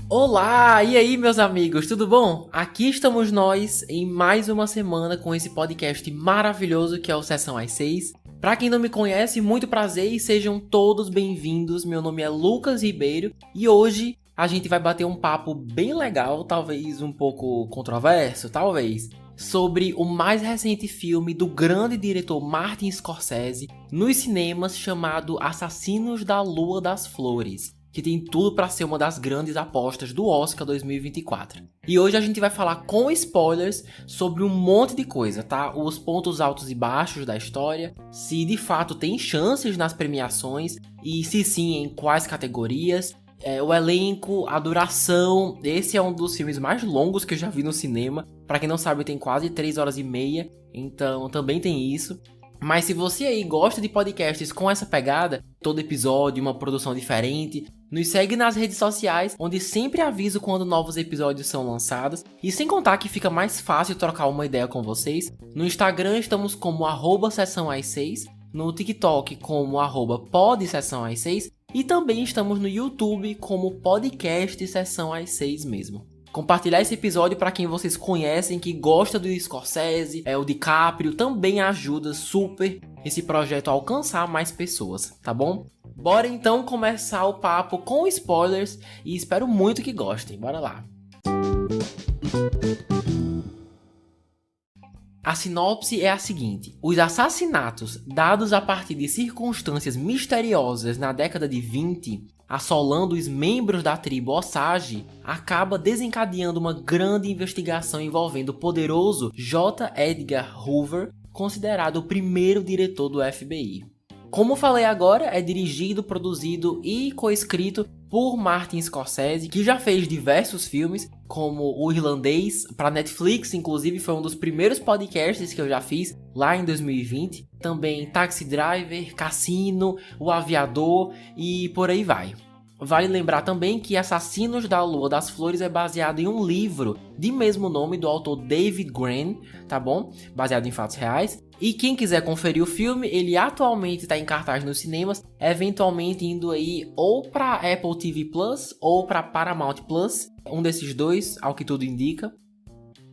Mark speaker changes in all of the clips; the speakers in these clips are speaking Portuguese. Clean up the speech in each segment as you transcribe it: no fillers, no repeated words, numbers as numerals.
Speaker 1: Olá, e aí meus amigos, tudo bom? Aqui estamos nós em mais uma semana com esse podcast maravilhoso que é o Sessão às 6. Pra quem não me conhece, muito prazer e sejam todos bem-vindos. Meu nome é Lucas Ribeiro e hoje a gente vai bater um papo bem legal, talvez um pouco controverso, sobre o mais recente filme do grande diretor Martin Scorsese nos cinemas chamado Assassinos da Lua das Flores, que tem tudo para ser uma das grandes apostas do Oscar 2024. E hoje a gente vai falar com spoilers sobre um monte de coisa, tá? Os pontos altos e baixos da história, se de fato tem chances nas premiações e se sim, em quais categorias, o elenco, a duração. Esse é um dos filmes mais longos que eu já vi no cinema. Pra quem não sabe, tem quase 3 horas e meia, então também tem isso. Mas se você aí gosta de podcasts com essa pegada, todo episódio uma produção diferente, nos segue nas redes sociais, onde sempre aviso quando novos episódios são lançados. E sem contar que fica mais fácil trocar uma ideia com vocês. No Instagram estamos como @sessãoas6, no TikTok como @podsessãoas6 e também estamos no YouTube como podcast Sessão às 6 mesmo. Compartilhar esse episódio para quem vocês conhecem, que gosta do Scorsese, o DiCaprio, também ajuda super esse projeto a alcançar mais pessoas, tá bom? Bora então começar o papo com spoilers e espero muito que gostem, bora lá! A sinopse é a seguinte: os assassinatos dados a partir de circunstâncias misteriosas na década de 20, assolando os membros da tribo Osage, acaba desencadeando uma grande investigação envolvendo o poderoso J. Edgar Hoover, considerado o primeiro diretor do FBI. Como falei agora, é dirigido, produzido e coescrito por Martin Scorsese, que já fez diversos filmes, como O Irlandês, para Netflix, inclusive foi um dos primeiros podcasts que eu já fiz lá em 2020. Também Taxi Driver, Cassino, O Aviador e por aí vai. Vale lembrar também que Assassinos da Lua das Flores é baseado em um livro de mesmo nome do autor David Grann, tá bom? Baseado em fatos reais. E quem quiser conferir o filme, ele atualmente está em cartaz nos cinemas, eventualmente indo aí ou para Apple TV Plus ou para Paramount Plus, um desses dois, ao que tudo indica.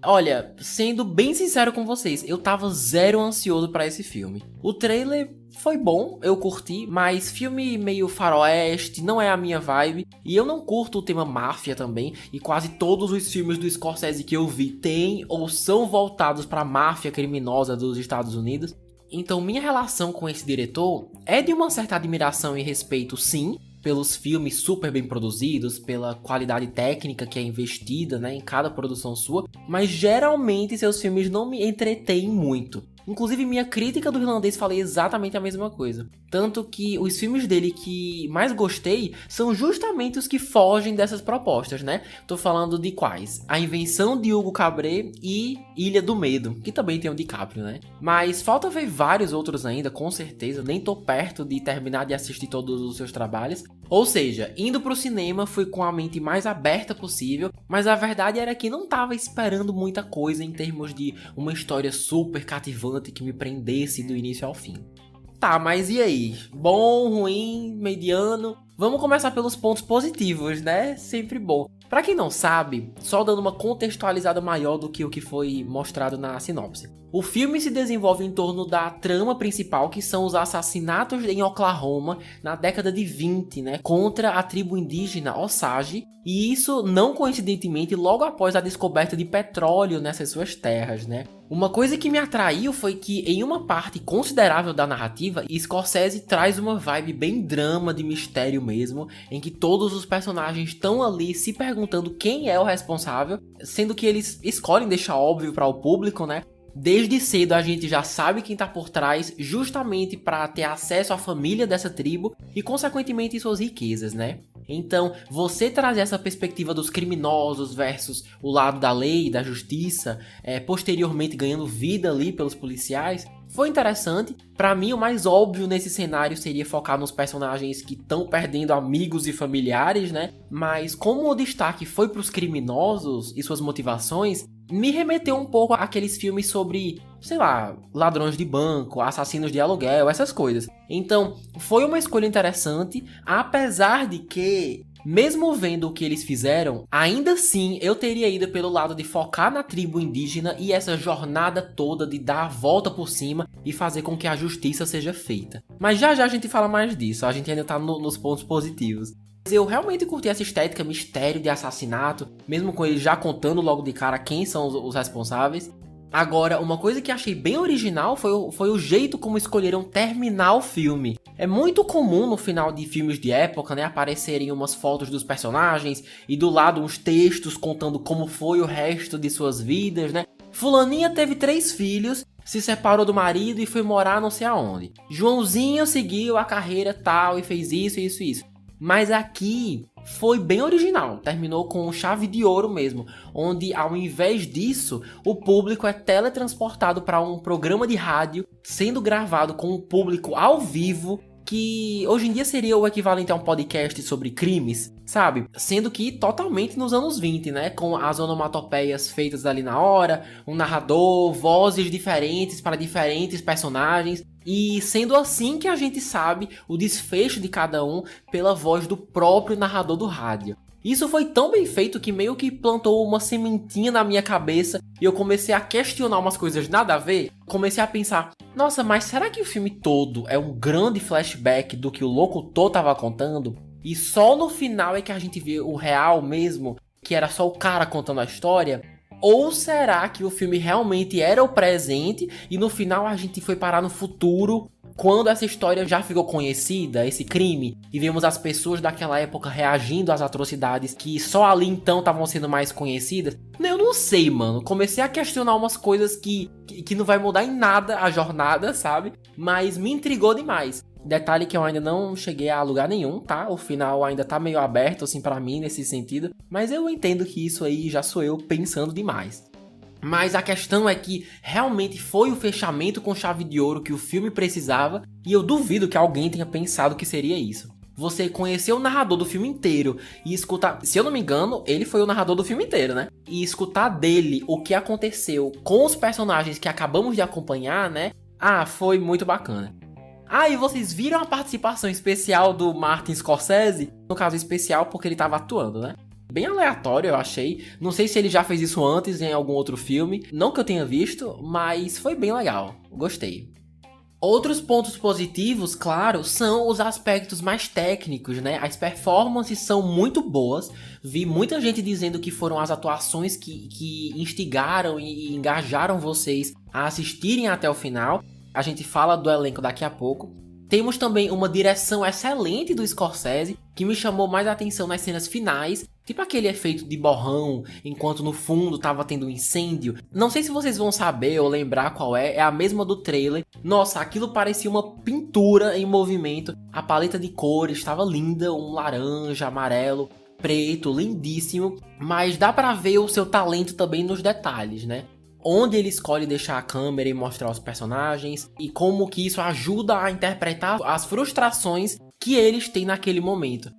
Speaker 1: Olha, sendo bem sincero com vocês, eu tava zero ansioso pra esse filme. O trailer foi bom, eu curti, mas filme meio faroeste, não é a minha vibe. E eu não curto o tema máfia também, e quase todos os filmes do Scorsese que eu vi têm ou são voltados pra máfia criminosa dos Estados Unidos. Então minha relação com esse diretor é de uma certa admiração e respeito, sim, pelos filmes super bem produzidos, pela qualidade técnica que é investida, em cada produção sua, mas geralmente seus filmes não me entretêm muito. Inclusive, minha crítica do Irlandês falei exatamente a mesma coisa. Tanto que os filmes dele que mais gostei são justamente os que fogem dessas propostas, né? Tô falando de quais? A Invenção de Hugo Cabret e Ilha do Medo, que também tem o DiCaprio, né? Mas falta ver vários outros ainda, com certeza. Nem tô perto de terminar de assistir todos os seus trabalhos. Ou seja, indo pro cinema fui com a mente mais aberta possível, mas a verdade era que não tava esperando muita coisa em termos de uma história super cativante que me prendesse do início ao fim. Tá, mas e aí? Bom, ruim, mediano? Vamos começar pelos pontos positivos, né? Sempre bom. Pra quem não sabe, só dando uma contextualizada maior do que o que foi mostrado na sinopse. O filme se desenvolve em torno da trama principal, que são os assassinatos em Oklahoma na década de 20, contra a tribo indígena Osage, e isso não coincidentemente logo após a descoberta de petróleo nessas suas terras, Uma coisa que me atraiu foi que em uma parte considerável da narrativa, Scorsese traz uma vibe bem drama de mistério mesmo, em que todos os personagens estão ali se perguntando quem é o responsável, sendo que eles escolhem deixar óbvio para o público, Desde cedo a gente já sabe quem tá por trás, justamente para ter acesso à família dessa tribo e consequentemente suas riquezas, Então, você trazer essa perspectiva dos criminosos versus o lado da lei e da justiça, posteriormente ganhando vida ali pelos policiais, foi interessante. Pra mim, o mais óbvio nesse cenário seria focar nos personagens que estão perdendo amigos e familiares, Mas como o destaque foi pros criminosos e suas motivações, me remeteu um pouco àqueles filmes sobre sei lá, ladrões de banco, assassinos de aluguel, essas coisas. Então, foi uma escolha interessante, apesar de que, mesmo vendo o que eles fizeram, ainda assim eu teria ido pelo lado de focar na tribo indígena e essa jornada toda de dar a volta por cima e fazer com que a justiça seja feita. Mas já já a gente fala mais disso, a gente ainda tá nos pontos positivos. Eu realmente curti essa estética mistério de assassinato, mesmo com ele já contando logo de cara quem são os responsáveis. Agora, uma coisa que achei bem original foi o jeito como escolheram terminar o filme. É muito comum no final de filmes de época, né, aparecerem umas fotos dos personagens e do lado uns textos contando como foi o resto de suas vidas, né? Fulaninha teve 3 filhos, se separou do marido e foi morar não sei aonde. Joãozinho seguiu a carreira tal e fez isso, isso e isso. Mas aqui foi bem original, terminou com chave de ouro mesmo, onde ao invés disso, o público é teletransportado para um programa de rádio, sendo gravado com o público ao vivo, que hoje em dia seria o equivalente a um podcast sobre crimes, sabe? Sendo que totalmente nos anos 20, né? Com as onomatopeias feitas ali na hora, um narrador, vozes diferentes para diferentes personagens. E sendo assim que a gente sabe o desfecho de cada um pela voz do próprio narrador do rádio. Isso foi tão bem feito que meio que plantou uma sementinha na minha cabeça e eu comecei a questionar umas coisas nada a ver. Comecei a pensar, nossa, mas será que o filme todo é um grande flashback do que o locutor tava contando? E só no final é que a gente vê o real mesmo, que era só o cara contando a história? Ou será que o filme realmente era o presente e no final a gente foi parar no futuro, quando essa história já ficou conhecida, esse crime, e vemos as pessoas daquela época reagindo às atrocidades que só ali então estavam sendo mais conhecidas? Eu não sei, mano. Comecei a questionar umas coisas que não vai mudar em nada a jornada, sabe? Mas me intrigou demais. Detalhe que eu ainda não cheguei a lugar nenhum, tá? O final ainda tá meio aberto, assim, pra mim, nesse sentido. Mas eu entendo que isso aí já sou eu pensando demais. Mas a questão é que realmente foi o fechamento com chave de ouro que o filme precisava. E eu duvido que alguém tenha pensado que seria isso. Você conhecer o narrador do filme inteiro e escutar... Se eu não me engano, ele foi o narrador do filme inteiro, né? E escutar dele o que aconteceu com os personagens que acabamos de acompanhar, né? Ah, foi muito bacana. Ah, e vocês viram a participação especial do Martin Scorsese? No caso especial porque ele tava atuando, né? Bem aleatório, eu achei. Não sei se ele já fez isso antes em algum outro filme. Não que eu tenha visto, mas foi bem legal. Gostei. Outros pontos positivos, claro, são os aspectos mais técnicos, né? As performances são muito boas. Vi muita gente dizendo que foram as atuações que instigaram e engajaram vocês a assistirem até o final. A gente fala do elenco daqui a pouco. Temos também uma direção excelente do Scorsese, que me chamou mais a atenção nas cenas finais, tipo aquele efeito de borrão, enquanto no fundo tava tendo um incêndio. Não sei se vocês vão saber ou lembrar qual é a mesma do trailer. Nossa, aquilo parecia uma pintura em movimento, a paleta de cores estava linda, um laranja, amarelo, preto, lindíssimo, mas dá pra ver o seu talento também nos detalhes, né? Onde ele escolhe deixar a câmera e mostrar os personagens, e como que isso ajuda a interpretar as frustrações que eles têm naquele momento.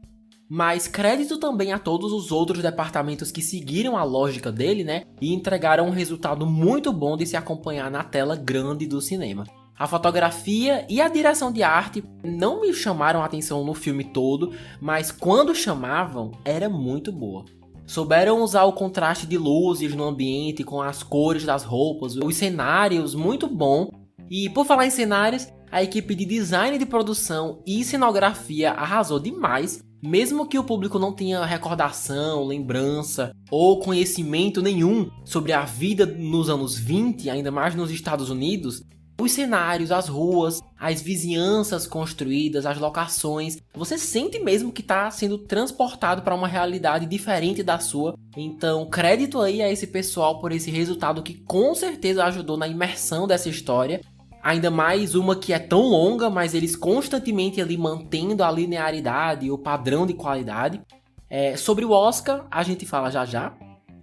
Speaker 1: Mas crédito também a todos os outros departamentos que seguiram a lógica dele, né? E entregaram um resultado muito bom de se acompanhar na tela grande do cinema. A fotografia e a direção de arte não me chamaram a atenção no filme todo, mas quando chamavam, era muito boa. Souberam usar o contraste de luzes no ambiente com as cores das roupas, os cenários, muito bom. E por falar em cenários, a equipe de design de produção e cenografia arrasou demais, mesmo que o público não tenha recordação, lembrança ou conhecimento nenhum sobre a vida nos anos 20, ainda mais nos Estados Unidos. Os cenários, as ruas, as vizinhanças construídas, as locações, você sente mesmo que está sendo transportado para uma realidade diferente da sua. Então, crédito aí a esse pessoal por esse resultado que com certeza ajudou na imersão dessa história. Ainda mais uma que é tão longa, mas eles constantemente ali mantendo a linearidade e o padrão de qualidade. Sobre o Oscar, a gente fala já já.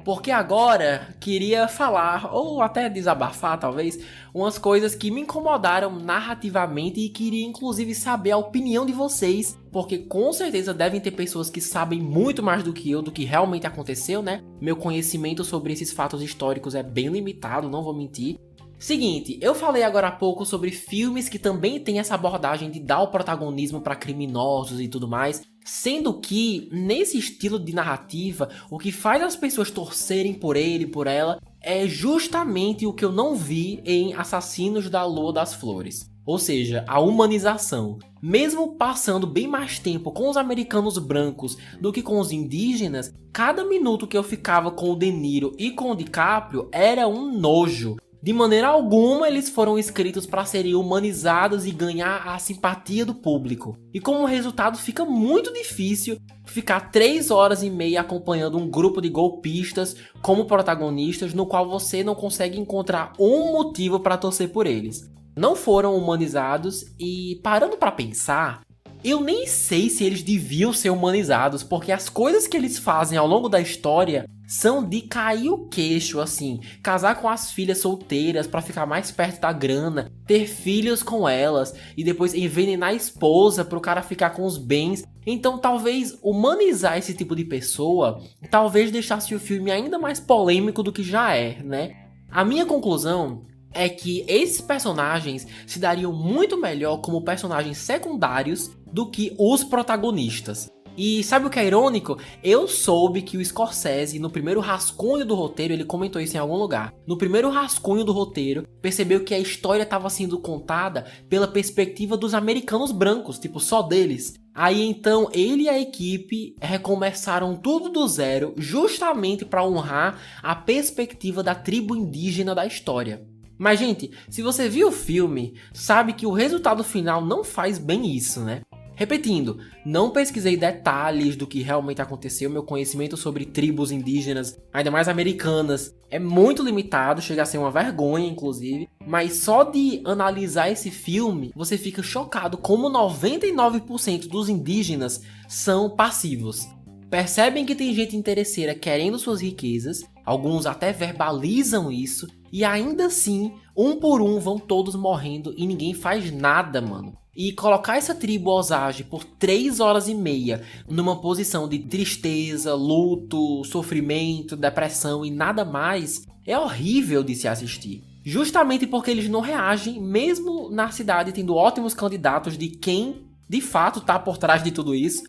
Speaker 1: Porque agora queria falar, ou até desabafar talvez, umas coisas que me incomodaram narrativamente e queria inclusive saber a opinião de vocês, porque com certeza devem ter pessoas que sabem muito mais do que eu, do que realmente aconteceu, né? Meu conhecimento sobre esses fatos históricos é bem limitado, não vou mentir. Seguinte, eu falei agora há pouco sobre filmes que também têm essa abordagem de dar o protagonismo para criminosos e tudo mais, sendo que, nesse estilo de narrativa, o que faz as pessoas torcerem por ele, por ela, é justamente o que eu não vi em Assassinos da Lua das Flores. Ou seja, a humanização. Mesmo passando bem mais tempo com os americanos brancos do que com os indígenas, cada minuto que eu ficava com o De Niro e com o DiCaprio era um nojo. De maneira alguma eles foram escritos para serem humanizados e ganhar a simpatia do público. E como resultado fica muito difícil ficar 3 horas e meia acompanhando um grupo de golpistas como protagonistas no qual você não consegue encontrar um motivo para torcer por eles. Não foram humanizados e, parando para pensar, eu nem sei se eles deviam ser humanizados, porque as coisas que eles fazem ao longo da história são de cair o queixo, assim. Casar com as filhas solteiras pra ficar mais perto da grana, ter filhos com elas e depois envenenar a esposa pro cara ficar com os bens. Então talvez humanizar esse tipo de pessoa, talvez deixasse o filme ainda mais polêmico do que já é, né? A minha conclusão é que esses personagens se dariam muito melhor como personagens secundários do que os protagonistas. E sabe o que é irônico? Eu soube que o Scorsese, no primeiro rascunho do roteiro, ele comentou isso em algum lugar. No primeiro rascunho do roteiro, percebeu que a história estava sendo contada pela perspectiva dos americanos brancos, tipo, só deles. Aí então ele e a equipe recomeçaram tudo do zero, justamente para honrar a perspectiva da tribo indígena da história. Mas, gente, se você viu o filme, sabe que o resultado final não faz bem isso, né? Repetindo, não pesquisei detalhes do que realmente aconteceu, meu conhecimento sobre tribos indígenas, ainda mais americanas, é muito limitado, chega a ser uma vergonha, inclusive, mas só de analisar esse filme, você fica chocado como 99% dos indígenas são passivos. Percebem que tem gente interesseira querendo suas riquezas, alguns até verbalizam isso, e ainda assim, um por um vão todos morrendo e ninguém faz nada, mano. E colocar essa tribo Osage por 3 horas e meia numa posição de tristeza, luto, sofrimento, depressão e nada mais é horrível de se assistir. Justamente porque eles não reagem, mesmo na cidade tendo ótimos candidatos de quem de fato tá por trás de tudo isso.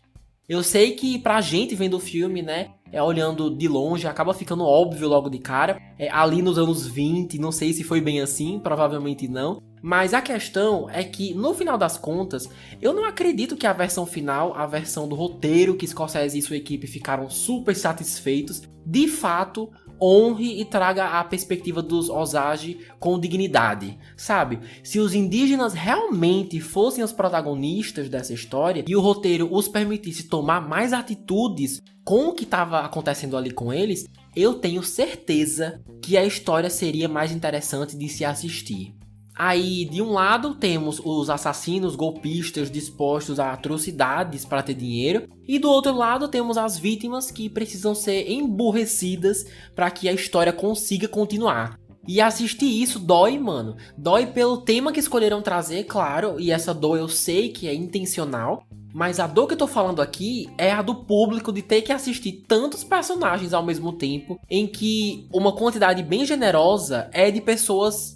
Speaker 1: Eu sei que pra gente vendo o filme, né, olhando de longe, acaba ficando óbvio logo de cara. Ali nos anos 20, não sei se foi bem assim, provavelmente não. Mas a questão é que, no final das contas, eu não acredito que a versão final, a versão do roteiro que Scorsese e sua equipe ficaram super satisfeitos, de fato honre e traga a perspectiva dos Osage com dignidade, sabe? Se os indígenas realmente fossem os protagonistas dessa história e o roteiro os permitisse tomar mais atitudes com o que estava acontecendo ali com eles, eu tenho certeza que a história seria mais interessante de se assistir. Aí, de um lado, temos os assassinos golpistas dispostos a atrocidades para ter dinheiro, e do outro lado temos as vítimas que precisam ser emburrecidas para que a história consiga continuar. E assistir isso dói, mano. Dói pelo tema que escolheram trazer, claro, e essa dor eu sei que é intencional, mas a dor que eu tô falando aqui é a do público de ter que assistir tantos personagens ao mesmo tempo, em que uma quantidade bem generosa é de pessoas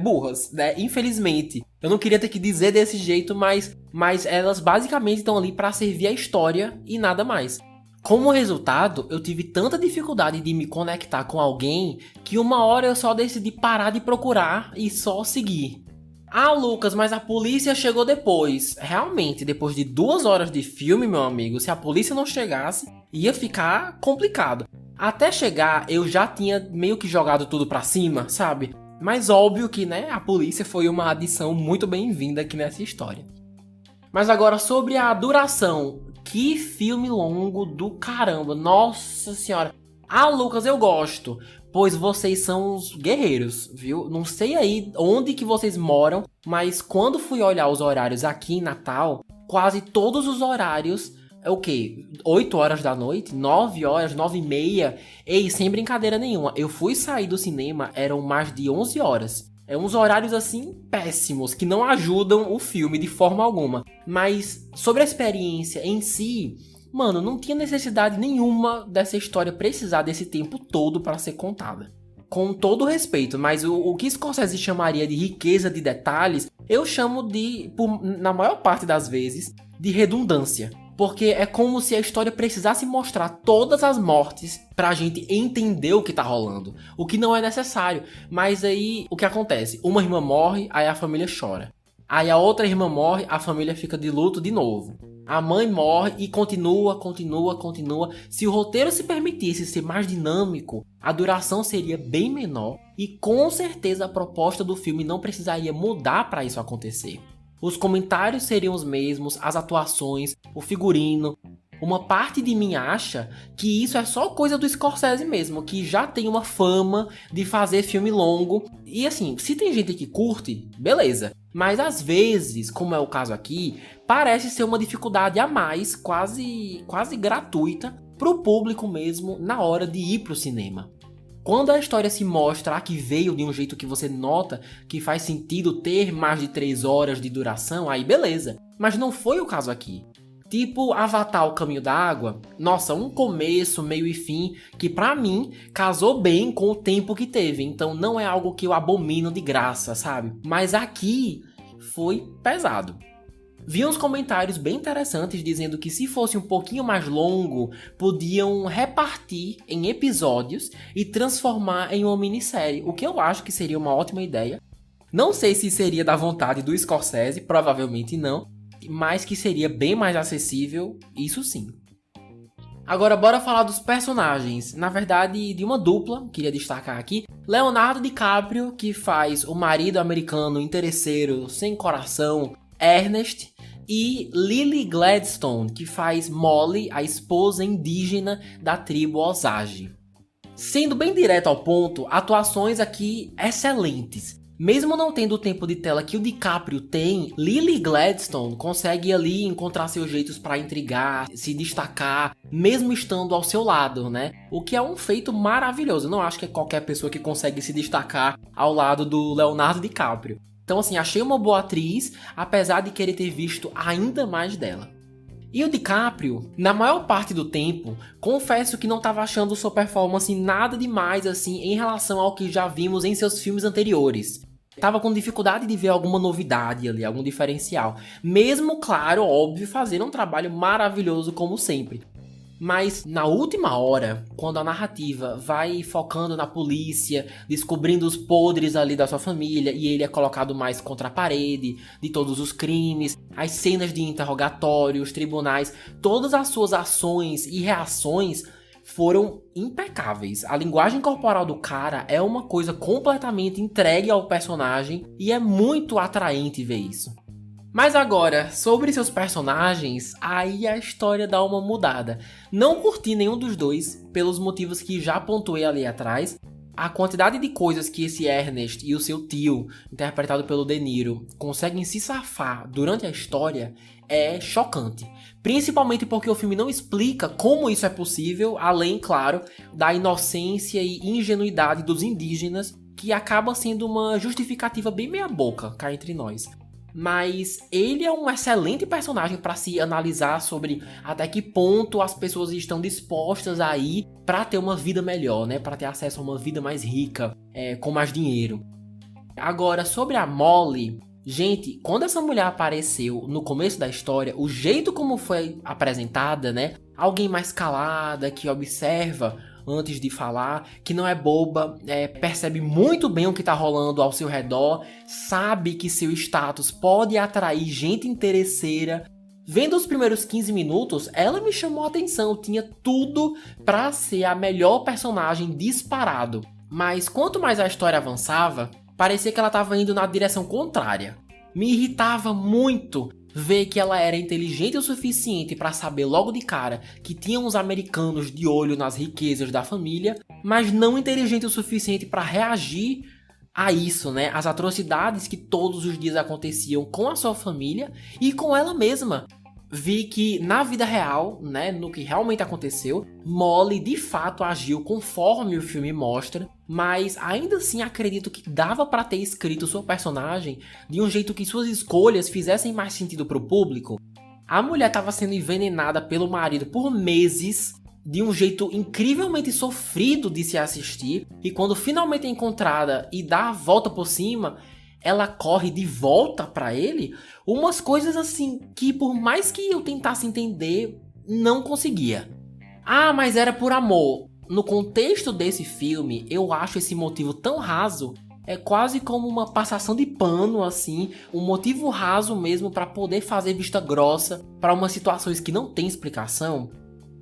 Speaker 1: burras, né? Infelizmente. Eu não queria ter que dizer desse jeito, mas elas basicamente estão ali para servir a história e nada mais. Como resultado, eu tive tanta dificuldade de me conectar com alguém que uma hora eu só decidi parar de procurar e só seguir. Ah, Lucas, mas a polícia chegou depois. Realmente, depois de 2 horas de filme, meu amigo, se a polícia não chegasse, ia ficar complicado. Até chegar, eu já tinha meio que jogado tudo pra cima, sabe? Mas óbvio que, né, a polícia foi uma adição muito bem-vinda aqui nessa história. Mas agora sobre a duração. Que filme longo do caramba. Nossa senhora. Ah, Lucas, eu gosto. Pois vocês são os guerreiros, viu? Não sei aí onde que vocês moram, mas quando fui olhar os horários aqui em Natal, quase todos os horários é o quê? 8 horas da noite? 9 horas? 9 e meia? Ei, sem brincadeira nenhuma. Eu fui sair do cinema, eram mais de 11 horas. É uns horários assim péssimos, que não ajudam o filme de forma alguma. Mas sobre a experiência em si, mano, não tinha necessidade nenhuma dessa história precisar desse tempo todo para ser contada. com todo respeito, mas o que Scorsese chamaria de riqueza de detalhes, eu chamo na maior parte das vezes, de redundância. Porque é como se a história precisasse mostrar todas as mortes pra gente entender o que tá rolando. O que não é necessário. Mas aí, o que acontece? Uma irmã morre, aí a família chora. Aí a outra irmã morre, a família fica de luto de novo. A mãe morre e continua. Se o roteiro se permitisse ser mais dinâmico, a duração seria bem menor e com certeza a proposta do filme não precisaria mudar para isso acontecer. Os comentários seriam os mesmos, as atuações, o figurino. Uma parte de mim acha que isso é só coisa do Scorsese mesmo, que já tem uma fama de fazer filme longo. E assim, se tem gente que curte, beleza. Mas às vezes, como é o caso aqui, parece ser uma dificuldade a mais, quase gratuita, pro público mesmo na hora de ir pro cinema. Quando a história se mostra que veio de um jeito que você nota que faz sentido ter mais de 3 horas de duração, aí beleza. Mas não foi o caso aqui. Tipo Avatar: O Caminho da Água, nossa, um começo, meio e fim, que pra mim casou bem com o tempo que teve. Então não é algo que eu abomino de graça, sabe? Mas aqui foi pesado. Vi uns comentários bem interessantes dizendo que se fosse um pouquinho mais longo, podiam repartir em episódios e transformar em uma minissérie, o que eu acho que seria uma ótima ideia. Não sei se seria da vontade do Scorsese, provavelmente não, mas que seria bem mais acessível, isso sim. Agora bora falar dos personagens, na verdade de uma dupla, queria destacar aqui. Leonardo DiCaprio, que faz o marido americano interesseiro, sem coração, Ernest, e Lily Gladstone, que faz Molly, a esposa indígena da tribo Osage. Sendo bem direto ao ponto, atuações aqui excelentes. Mesmo não tendo o tempo de tela que o DiCaprio tem, Lily Gladstone consegue ali encontrar seus jeitos para intrigar, se destacar, mesmo estando ao seu lado, né? O que é um feito maravilhoso. Eu não acho que é qualquer pessoa que consegue se destacar ao lado do Leonardo DiCaprio. Então assim, achei uma boa atriz, apesar de querer ter visto ainda mais dela. E o DiCaprio, na maior parte do tempo, confesso que não estava achando sua performance nada demais assim em relação ao que já vimos em seus filmes anteriores. Tava com dificuldade de ver alguma novidade ali, algum diferencial. Mesmo, claro, óbvio, fazendo um trabalho maravilhoso como sempre. Mas na última hora, quando a narrativa vai focando na polícia, descobrindo os podres ali da sua família, e ele é colocado mais contra a parede, de todos os crimes, as cenas de interrogatório, os tribunais, todas as suas ações e reações foram impecáveis. A linguagem corporal do cara é uma coisa completamente entregue ao personagem e é muito atraente ver isso. Mas agora, sobre seus personagens, aí a história dá uma mudada. Não curti nenhum dos dois, pelos motivos que já pontuei ali atrás. A quantidade de coisas que esse Ernest e o seu tio, interpretado pelo De Niro, conseguem se safar durante a história é chocante. Principalmente porque o filme não explica como isso é possível, além, claro, da inocência e ingenuidade dos indígenas, que acaba sendo uma justificativa bem meia-boca cá entre nós. Mas ele é um excelente personagem para se analisar sobre até que ponto as pessoas estão dispostas a ir para ter uma vida melhor, né? Para ter acesso a uma vida mais rica, com mais dinheiro. Agora, sobre a Molly, gente, quando essa mulher apareceu no começo da história, o jeito como foi apresentada, né? Alguém mais calada, que observa antes de falar, que não é boba, percebe muito bem o que tá rolando ao seu redor, sabe que seu status pode atrair gente interesseira. Vendo os primeiros 15 minutos, ela me chamou a atenção, tinha tudo pra ser a melhor personagem disparado. Mas quanto mais a história avançava, parecia que ela tava indo na direção contrária. Me irritava muito ver que ela era inteligente o suficiente para saber logo de cara que tinha uns americanos de olho nas riquezas da família, mas não inteligente o suficiente para reagir a isso, né? As atrocidades que todos os dias aconteciam com a sua família e com ela mesma. Vi que na vida real, né, no que realmente aconteceu, Molly de fato agiu conforme o filme mostra, mas ainda assim acredito que dava pra ter escrito sua personagem de um jeito que suas escolhas fizessem mais sentido pro público. A mulher estava sendo envenenada pelo marido por meses, de um jeito incrivelmente sofrido de se assistir, e quando finalmente é encontrada e dá a volta por cima, ela corre de volta pra ele, umas coisas assim que por mais que eu tentasse entender, não conseguia. Ah, mas era por amor. No contexto desse filme, eu acho esse motivo tão raso, é quase como uma passação de pano, assim, um motivo raso mesmo pra poder fazer vista grossa pra umas situações que não tem explicação.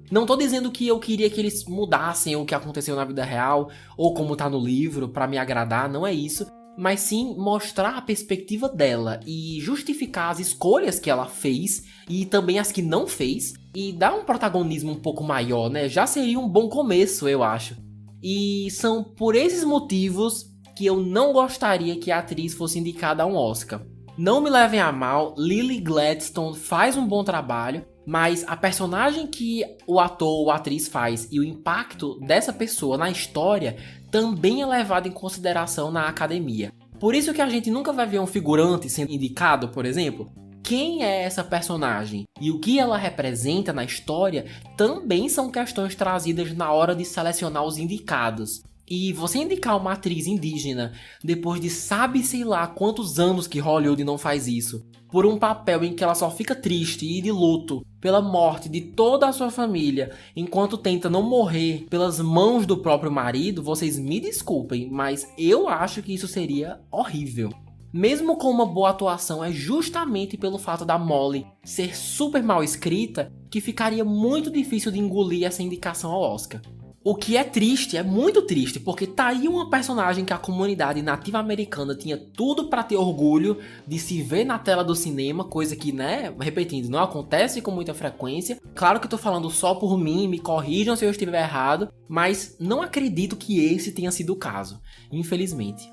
Speaker 1: Não tô dizendo que eu queria que eles mudassem o que aconteceu na vida real, ou como tá no livro, pra me agradar, não é isso. Mas sim mostrar a perspectiva dela e justificar as escolhas que ela fez e também as que não fez, e dar um protagonismo um pouco maior, né? Já seria um bom começo, eu acho. E são por esses motivos que eu não gostaria que a atriz fosse indicada a um Oscar. Não me levem a mal, Lily Gladstone faz um bom trabalho, mas a personagem que o ator ou a atriz faz e o impacto dessa pessoa na história também é levado em consideração na academia. Por isso que a gente nunca vai ver um figurante sendo indicado, por exemplo. Quem é essa personagem e o que ela representa na história também são questões trazidas na hora de selecionar os indicados. E você indicar uma atriz indígena depois de sabe-se lá quantos anos que Hollywood não faz isso, por um papel em que ela só fica triste e de luto pela morte de toda a sua família, enquanto tenta não morrer pelas mãos do próprio marido, vocês me desculpem, mas eu acho que isso seria horrível. Mesmo com uma boa atuação, é justamente pelo fato da Molly ser super mal escrita que ficaria muito difícil de engolir essa indicação ao Oscar. O que é triste, é muito triste, porque tá aí uma personagem que a comunidade nativa americana tinha tudo pra ter orgulho de se ver na tela do cinema, coisa que, né, repetindo, não acontece com muita frequência. Claro que eu tô falando só por mim, me corrijam se eu estiver errado, mas não acredito que esse tenha sido o caso, infelizmente.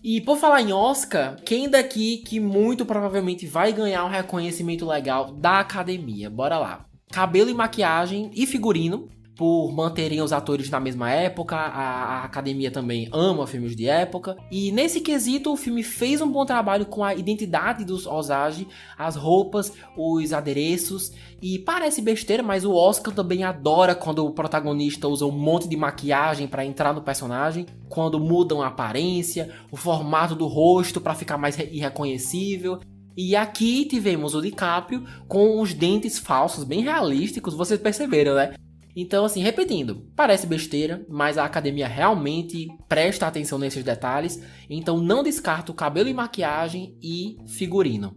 Speaker 1: E por falar em Oscar, quem daqui que muito provavelmente vai ganhar um reconhecimento legal da academia? Bora lá. Cabelo e maquiagem e figurino, por manterem os atores na mesma época, a academia também ama filmes de época, e nesse quesito o filme fez um bom trabalho com a identidade dos Osage, as roupas, os adereços, e parece besteira, mas o Oscar também adora quando o protagonista usa um monte de maquiagem para entrar no personagem, quando mudam a aparência, o formato do rosto para ficar mais irreconhecível. E aqui tivemos o DiCaprio com os dentes falsos bem realísticos, vocês perceberam, né? Então, assim, repetindo, parece besteira, mas a academia realmente presta atenção nesses detalhes, então não descarto cabelo e maquiagem e figurino.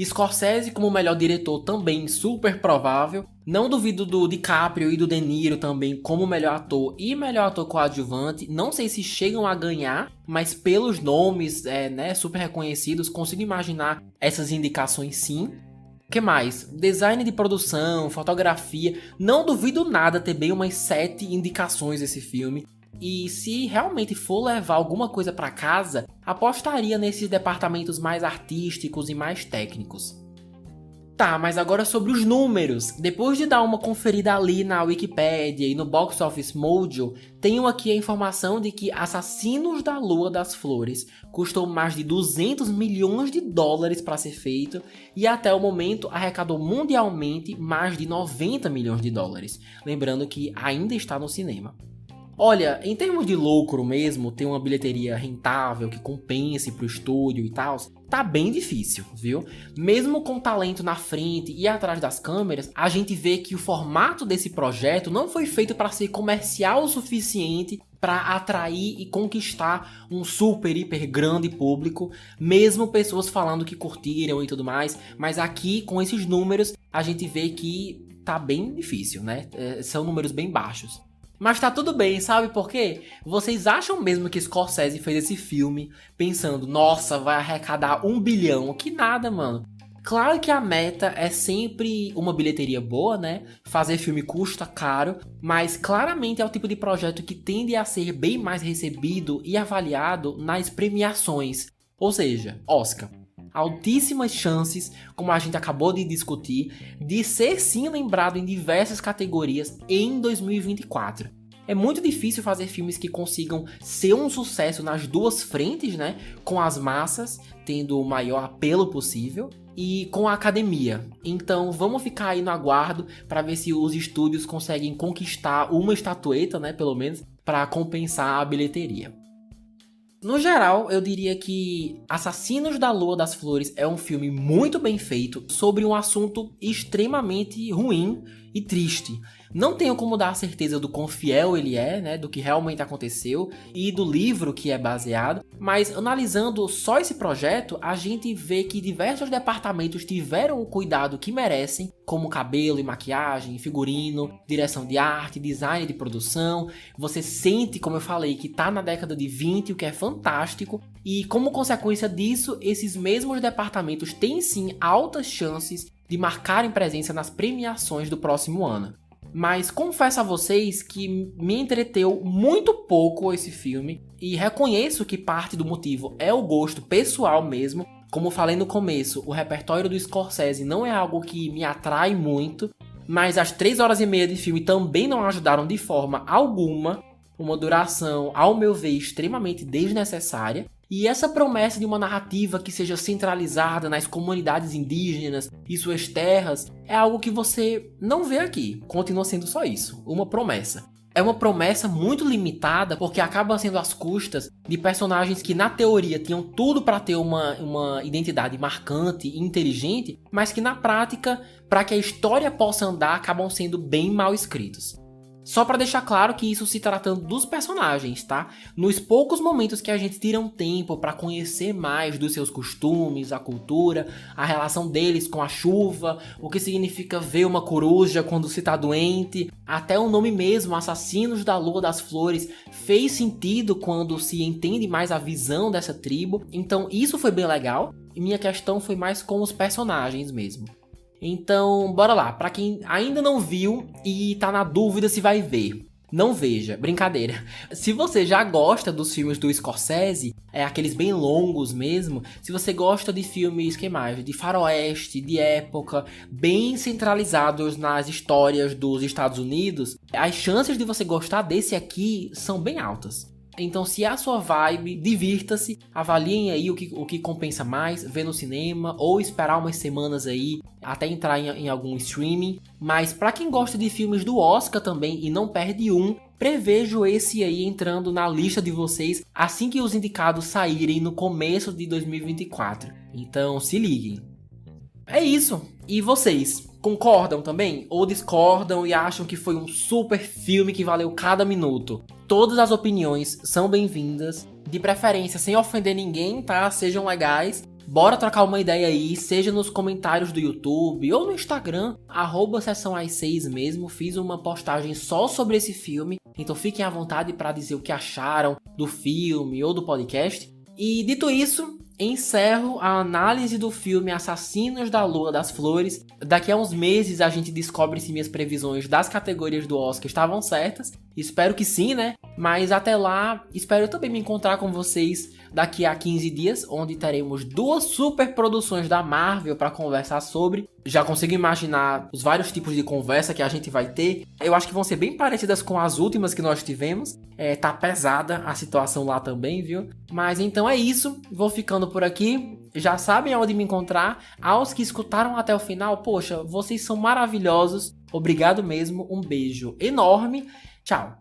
Speaker 1: Scorsese como melhor diretor também super provável, não duvido do DiCaprio e do De Niro também como melhor ator e melhor ator coadjuvante, não sei se chegam a ganhar, mas pelos nomes super reconhecidos, consigo imaginar essas indicações sim. O que mais? Design de produção, fotografia. Não duvido nada ter bem umas 7 indicações esse filme. E se realmente for levar alguma coisa para casa, apostaria nesses departamentos mais artísticos e mais técnicos. Tá, mas agora sobre os números. Depois de dar uma conferida ali na Wikipedia e no Box Office Mojo, tenho aqui a informação de que Assassinos da Lua das Flores custou mais de 200 milhões de dólares para ser feito e até o momento arrecadou mundialmente mais de 90 milhões de dólares. Lembrando que ainda está no cinema. Olha, em termos de lucro mesmo, ter uma bilheteria rentável que compense pro estúdio e tal, tá bem difícil, viu? Mesmo com talento na frente e atrás das câmeras, a gente vê que o formato desse projeto não foi feito para ser comercial o suficiente para atrair e conquistar um super, hiper grande público, mesmo pessoas falando que curtiram e tudo mais, mas aqui com esses números a gente vê que tá bem difícil, né? São números bem baixos. Mas tá tudo bem, sabe por quê? Vocês acham mesmo que Scorsese fez esse filme pensando, nossa, vai arrecadar 1 bilhão? Que nada, mano. Claro que a meta é sempre uma bilheteria boa, né? Fazer filme custa caro, mas claramente é o tipo de projeto que tende a ser bem mais recebido e avaliado nas premiações. Ou seja, Oscar. Altíssimas chances, como a gente acabou de discutir, de ser sim lembrado em diversas categorias em 2024. É muito difícil fazer filmes que consigam ser um sucesso nas duas frentes, né? Com as massas, tendo o maior apelo possível, e com a academia. Então vamos ficar aí no aguardo para ver se os estúdios conseguem conquistar uma estatueta, né, pelo menos, para compensar a bilheteria. No geral, eu diria que Assassinos da Lua das Flores é um filme muito bem feito sobre um assunto extremamente ruim e triste. Não tenho como dar a certeza do quão fiel ele é, né, do que realmente aconteceu e do livro que é baseado, mas analisando só esse projeto, a gente vê que diversos departamentos tiveram o cuidado que merecem, como cabelo e maquiagem, figurino, direção de arte, design de produção. Você sente, como eu falei, que tá na década de 20, o que é fantástico, e como consequência disso, esses mesmos departamentos têm sim altas chances de marcarem presença nas premiações do próximo ano. Mas confesso a vocês que me entreteu muito pouco esse filme e reconheço que parte do motivo é o gosto pessoal mesmo. Como falei no começo, o repertório do Scorsese não é algo que me atrai muito, mas as 3 horas e meia de filme também não ajudaram de forma alguma, uma duração, ao meu ver, extremamente desnecessária. E essa promessa de uma narrativa que seja centralizada nas comunidades indígenas e suas terras é algo que você não vê aqui. Continua sendo só isso, uma promessa. É uma promessa muito limitada porque acaba sendo às custas de personagens que na teoria tinham tudo para ter uma identidade marcante e inteligente, mas que na prática, para que a história possa andar, acabam sendo bem mal escritos. Só pra deixar claro que isso se tratando dos personagens, tá? Nos poucos momentos que a gente tira um tempo pra conhecer mais dos seus costumes, a cultura, a relação deles com a chuva, o que significa ver uma coruja quando se tá doente, até o nome mesmo, Assassinos da Lua das Flores, fez sentido quando se entende mais a visão dessa tribo. Então isso foi bem legal, e minha questão foi mais com os personagens mesmo. Então, bora lá. Pra quem ainda não viu e tá na dúvida se vai ver, não veja, brincadeira. Se você já gosta dos filmes do Scorsese, aqueles bem longos mesmo, se você gosta de filmes, que mais? De faroeste, de época, bem centralizados nas histórias dos Estados Unidos, as chances de você gostar desse aqui são bem altas. Então, se é a sua vibe, divirta-se, avaliem aí o que compensa mais, ver no cinema ou esperar umas semanas aí até entrar em algum streaming. Mas para quem gosta de filmes do Oscar também e não perde um, prevejo esse aí entrando na lista de vocês assim que os indicados saírem no começo de 2024. Então, se liguem. É isso. E vocês? Concordam também? Ou discordam e acham que foi um super filme que valeu cada minuto? Todas as opiniões são bem-vindas, de preferência sem ofender ninguém, tá? Sejam legais. Bora trocar uma ideia aí, seja nos comentários do YouTube ou no Instagram, @sessãoas6 mesmo. Fiz uma postagem só sobre esse filme, então fiquem à vontade para dizer o que acharam do filme ou do podcast. E dito isso, encerro a análise do filme Assassinos da Lua das Flores. Daqui a uns meses a gente descobre se minhas previsões das categorias do Oscar estavam certas. Espero que sim, né? Mas até lá, espero também me encontrar com vocês daqui a 15 dias, onde teremos 2 super produções da Marvel para conversar sobre. Já consigo imaginar os vários tipos de conversa que a gente vai ter. Eu acho que vão ser bem parecidas com as últimas que nós tivemos. Tá pesada a situação lá também, viu? Mas então é isso. Vou ficando por aqui. Já sabem aonde me encontrar. Aos que escutaram até o final, poxa, vocês são maravilhosos. Obrigado mesmo. Um beijo enorme. Tchau.